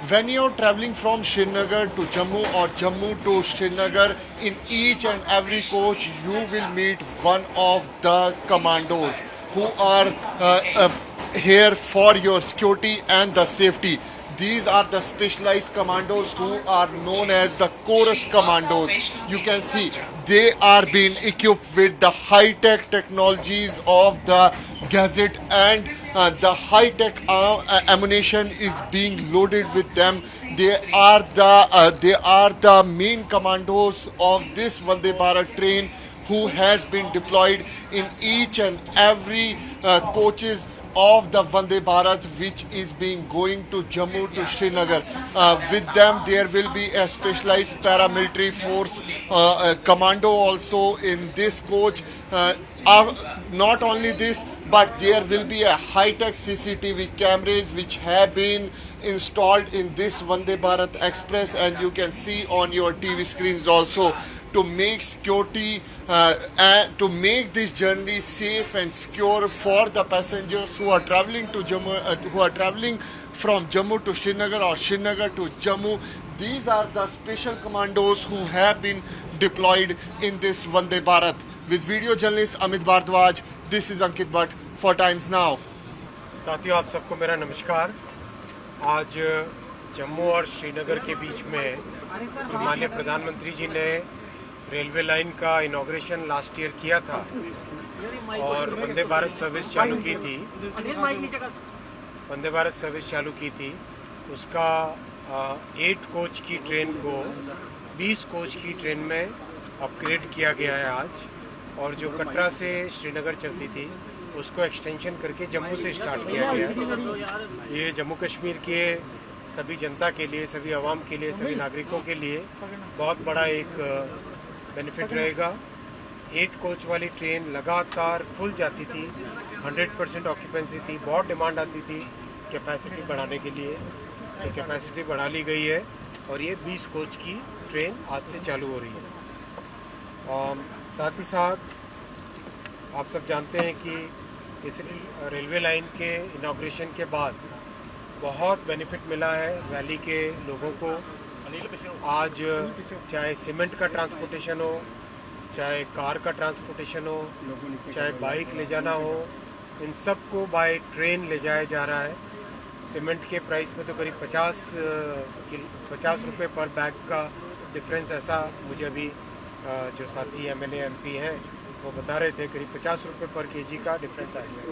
When you're traveling from Srinagar to Jammu or Jammu to Srinagar, in each and every coach you will meet one of the commandos who are here for your security and the safety. These are the specialized commandos who are known as the chorus commandos. You can see they are being equipped with the high-tech technologies of the gadget, and the high-tech ammunition is being loaded with them. They are the main commandos of this Vande Bharat train, who has been deployed in each and every coaches of the Vande Bharat, which is being going to Jammu to Srinagar. With them, there will be a specialized paramilitary force commando also in this coach. Not only this, but there will be a high-tech CCTV cameras which have been installed in this Vande Bharat Express, and you can see on your TV screens also, to make security and to make this journey safe and secure for the passengers who are traveling to Jammu, who are traveling from Jammu to Srinagar or Srinagar to Jammu. These are the special commandos who have been deployed in this Vande Bharat. With video journalist Amit Bhardwaj, this is Ankit Bhatt for Times Now. साथियों, आप सबको मेरा नमस्कार। आज जम्मू और श्रीनगर के बीच में जो माननीय प्रधानमंत्री जी ने रेलवे लाइन का इनॉग्रेशन लास्ट ईयर किया था और वंदे भारत सर्विस चालू की थी, वंदे भारत सर्विस चालू की थी, उसका 8 कोच की ट्रेन को 20 कोच की ट्रेन में अपग्रेड किया गया है आज। और जो कटरा से श्रीनगर चलती थी उसको एक्सटेंशन करके जम्मू से स्टार्ट किया गया है। ये जम्मू कश्मीर के सभी जनता के लिए, सभी आवाम के लिए, सभी नागरिकों के लिए बहुत बड़ा एक बेनिफिट रहेगा। 8 कोच वाली ट्रेन लगातार फुल जाती थी, 100% ऑक्यूपेंसी थी, बहुत डिमांड आती थी कैपेसिटी बढ़ाने के लिए, तो कैपेसिटी बढ़ा ली गई है और ये 20 कोच की ट्रेन आज से चालू हो रही है। और साथ ही साथ आप सब जानते हैं कि इस रेलवे लाइन के इनॉग्रेशन के बाद बहुत बेनिफिट मिला है वैली के लोगों को। आज चाहे सीमेंट का ट्रांसपोर्टेशन हो, चाहे कार का ट्रांसपोर्टेशन हो, चाहे बाइक ले जाना हो, इन सब को बाय ट्रेन ले जाया जा रहा है। सीमेंट के प्राइस में तो करीब 50 रुपये पर बैग का डिफरेंस, ऐसा मुझे अभी जो साथी MLA MP हैं वो बता रहे थे, करीब 50 रुपये पर केजी का डिफरेंस आ गया।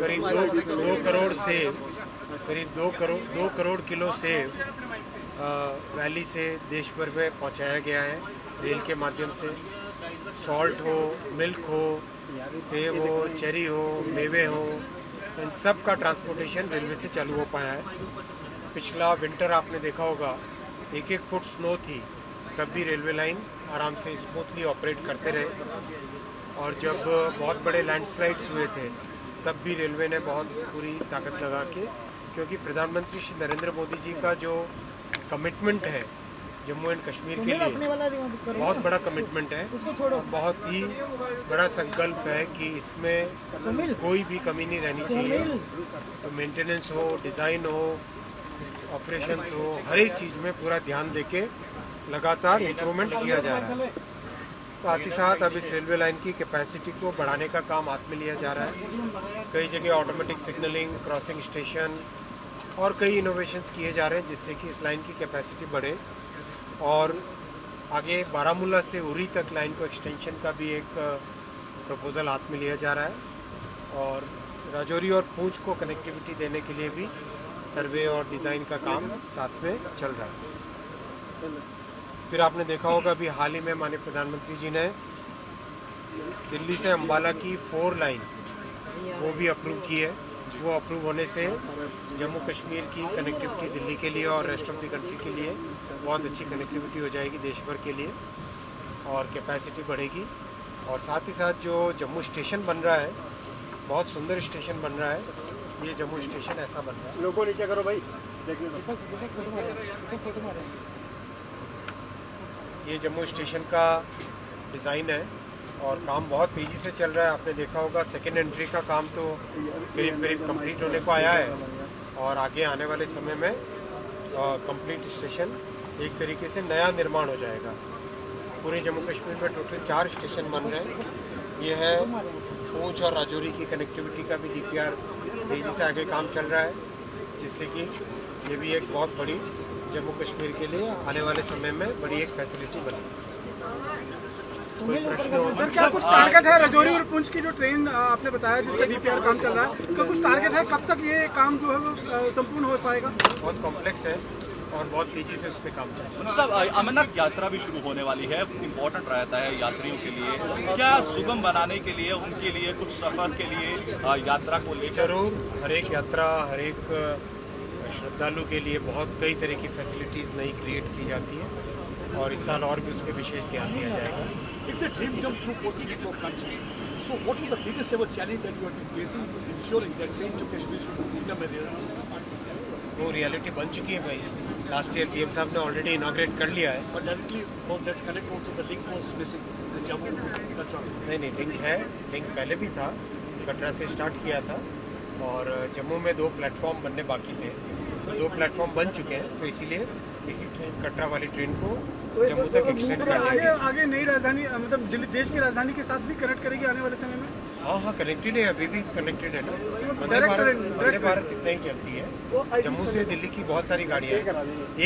करीब 2 करोड़ सेब, करीब 2 करोड़ किलो सेब वैली से देश भर में पहुंचाया गया है रेल के माध्यम से। सॉल्ट हो, मिल्क हो, सेब हो, चेरी हो, मेवे हो, इन सब का ट्रांसपोर्टेशन रेलवे से चालू हो पाया है। पिछला विंटर आपने देखा होगा 1-1 फुट स्नो थी, तब भी रेलवे लाइन आराम से स्मूथली ऑपरेट करते रहे। और जब बहुत बड़े लैंडस्लाइड्स हुए थे तब भी रेलवे ने बहुत पूरी ताकत लगा के, क्योंकि प्रधानमंत्री श्री नरेंद्र मोदी जी का जो कमिटमेंट है जम्मू एंड कश्मीर के लिए, बहुत बड़ा कमिटमेंट है, बहुत ही बड़ा संकल्प है कि इसमें कोई भी कमी नहीं रहनी चाहिए। तो मेंटेनेंस हो, डिज़ाइन हो, ऑपरेशंस हो, हर एक चीज़ में पूरा ध्यान देके लगातार इम्प्रूवमेंट किया जा रहा है। साथ ही साथ अब इस रेलवे लाइन की कैपेसिटी को बढ़ाने का काम हाथ में लिया जा रहा है। कई जगह ऑटोमेटिक सिग्नलिंग, क्रॉसिंग स्टेशन और कई इनोवेशंस किए जा रहे हैं जिससे कि इस लाइन की कैपेसिटी बढ़े। और आगे बारामूला से उरी तक लाइन को एक्सटेंशन का भी एक प्रपोज़ल हाथ में लिया जा रहा है। और राजौरी और पूंछ को कनेक्टिविटी देने के लिए भी सर्वे और डिज़ाइन का काम साथ में चल रहा है। फिर आपने देखा होगा अभी हाल ही में माननीय प्रधानमंत्री जी ने दिल्ली से अंबाला की 4 लाइन वो भी अप्रूव की है। वो अप्रूव होने से जम्मू कश्मीर की कनेक्टिविटी दिल्ली के लिए और रेस्ट ऑफ द कंट्री के लिए बहुत अच्छी कनेक्टिविटी हो जाएगी देश भर के लिए, और कैपेसिटी बढ़ेगी। और साथ ही साथ जो जम्मू स्टेशन बन रहा है, बहुत सुंदर स्टेशन बन रहा है, ये जम्मू स्टेशन ऐसा बन रहा है। लोगों नीचे करो भाई, ये जम्मू स्टेशन का डिज़ाइन है और काम बहुत तेज़ी से चल रहा है। आपने देखा होगा सेकेंड एंट्री का काम तो करीब कंप्लीट होने को आया है और आगे आने वाले समय में कंप्लीट स्टेशन एक तरीके से नया निर्माण हो जाएगा। पूरे जम्मू कश्मीर में टोटल 4 स्टेशन बन रहे हैं। ये है पूंछ और राजौरी की कनेक्टिविटी का भी DPR तेज़ी से आगे काम चल रहा है, जिससे कि ये भी एक बहुत बड़ी जम्मू कश्मीर के लिए आने वाले समय में बड़ी एक फैसिलिटी बनेगी। कोई प्रश्न हो? सर क्या कुछ टारगेट है राजौरी और पुंछ की जो ट्रेन आपने बताया जिसका DPR काम चल रहा है, क्या कुछ टारगेट है कब तक ये काम जो है वो संपूर्ण हो पाएगा? बहुत कॉम्प्लेक्स है और बहुत तेजी से उस पर काम चल रहा है। सब अमरनाथ यात्रा भी शुरू होने वाली है, इम्पोर्टेंट रहता है यात्रियों के लिए। क्या सुगम बनाने के लिए उनके लिए कुछ सफर के लिए यात्रा को लेकर जरूर हर एक यात्रा हर एक श्रद्धालु के लिए बहुत कई तरह की फैसिलिटीज़ नई क्रिएट की जाती है और इस साल और भी उस पर विशेष ध्यान दिया जाएगा। It's a dream come true for 24 countries. So what is the biggest ever challenge that you have been facing to ensuring that train to Kashmir should become a reality? वो रियलिटी बन चुकी है भाई। लास्ट ईयर PM साहब ने already inaugurate कर लिया है। But directly from that connect also the link was missing. The Jammu to Katra. नहीं लिंक है, लिंक पहले भी था, कटरा से स्टार्ट किया था और जम्मू में 2 प्लेटफॉर्म बनने बाकी थे। 2 प्लेटफॉर्म बन चुके हैं, तो इसीलिए इसी ट्रेन कटरा वाली ट्रेन को जम्मू तक एक्सटेंड कर दिया। आगे नई राजधानी मतलब दिल्ली देश की राजधानी के साथ भी कनेक्ट करेगी आने वाले समय में? हाँ कनेक्टेड है, अभी भी कनेक्टेड है ना। वंदे direct भारत इतना ही चलती है। जम्मू से दिल्ली की बहुत सारी गाड़ियाँ हैं।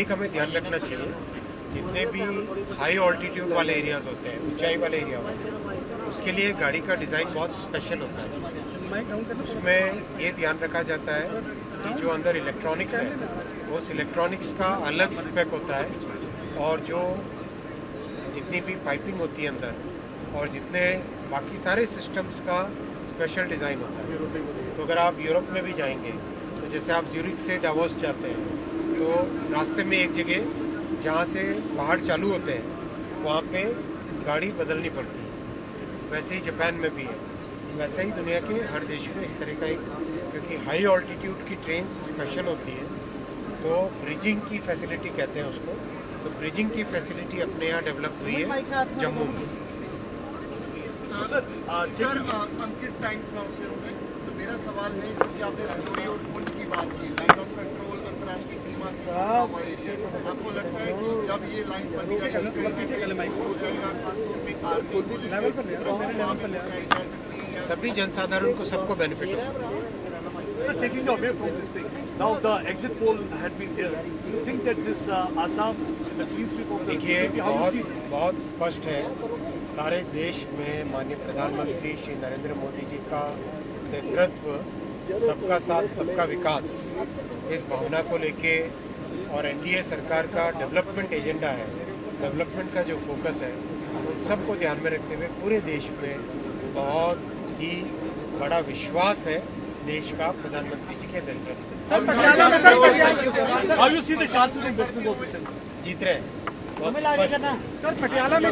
एक हमें ध्यान रखना चाहिए, जितने भी हाई ऑल्टीट्यूड वाले एरियाज होते हैं, ऊंचाई वाले एरिया होते हैं, उसके लिए गाड़ी का डिज़ाइन बहुत स्पेशल होता है। उसमें ये ध्यान रखा जाता है कि जो अंदर इलेक्ट्रॉनिक्स है उस इलेक्ट्रॉनिक्स का अलग स्पेक होता है और जो जितनी भी पाइपिंग होती है अंदर और जितने बाकी सारे सिस्टम्स का स्पेशल डिज़ाइन होता है। तो अगर आप यूरोप में भी जाएंगे तो जैसे आप ज्यूरिख से डावोस जाते हैं तो रास्ते में एक जगह जहाँ से पहाड़ चालू होते हैं वहाँ पे गाड़ी बदलनी पड़ती है। वैसे ही जापान में भी है, वैसे ही दुनिया के हर देश में इस तरह का एक, क्योंकि हाई ऑल्टीट्यूड की ट्रेन स्पेशल होती है तो ब्रिजिंग की फैसिलिटी कहते हैं उसको। तो ब्रिजिंग की फैसिलिटी अपने यहाँ डेवलप हुई है जम्मू में। Sir, सर अंकित टाइम्स नाउ से हूँ मैं। तो मेरा सवाल है कि आपने राजौरी और पुंछ की बात की, लाइन ऑफ कंट्रोल अंतर्राष्ट्रीय सीमा से जुड़ा हुआ एरिया। आपको लगता है कि जब ये लाइन बन जाएगी हो जाएगा, खासतौर पे आर्मी को लेकर जा सकती है? सभी जनसाधारण को सबको बेनिफिट होगा। sir, taking away from this thing, now the exit poll had been there. Do you think that this Assam, the clean sweep of the देखिए BJP, how you see this? बहुत स्पष्ट है, सारे देश में माननीय प्रधानमंत्री श्री नरेंद्र मोदी जी का नेतृत्व, सबका साथ सबका विकास, इस भावना को लेके और NDA सरकार का डेवलपमेंट एजेंडा है, डेवलपमेंट का जो फोकस है उन सबको ध्यान में रखते हुए पूरे देश में बहुत ही बड़ा विश्वास है देश का प्रधानमंत्री जी के नेतृत्व। How you see the chances in West Bengal? जीत रहे हैं, बहुत स्पष्ट है। सर पटियाला में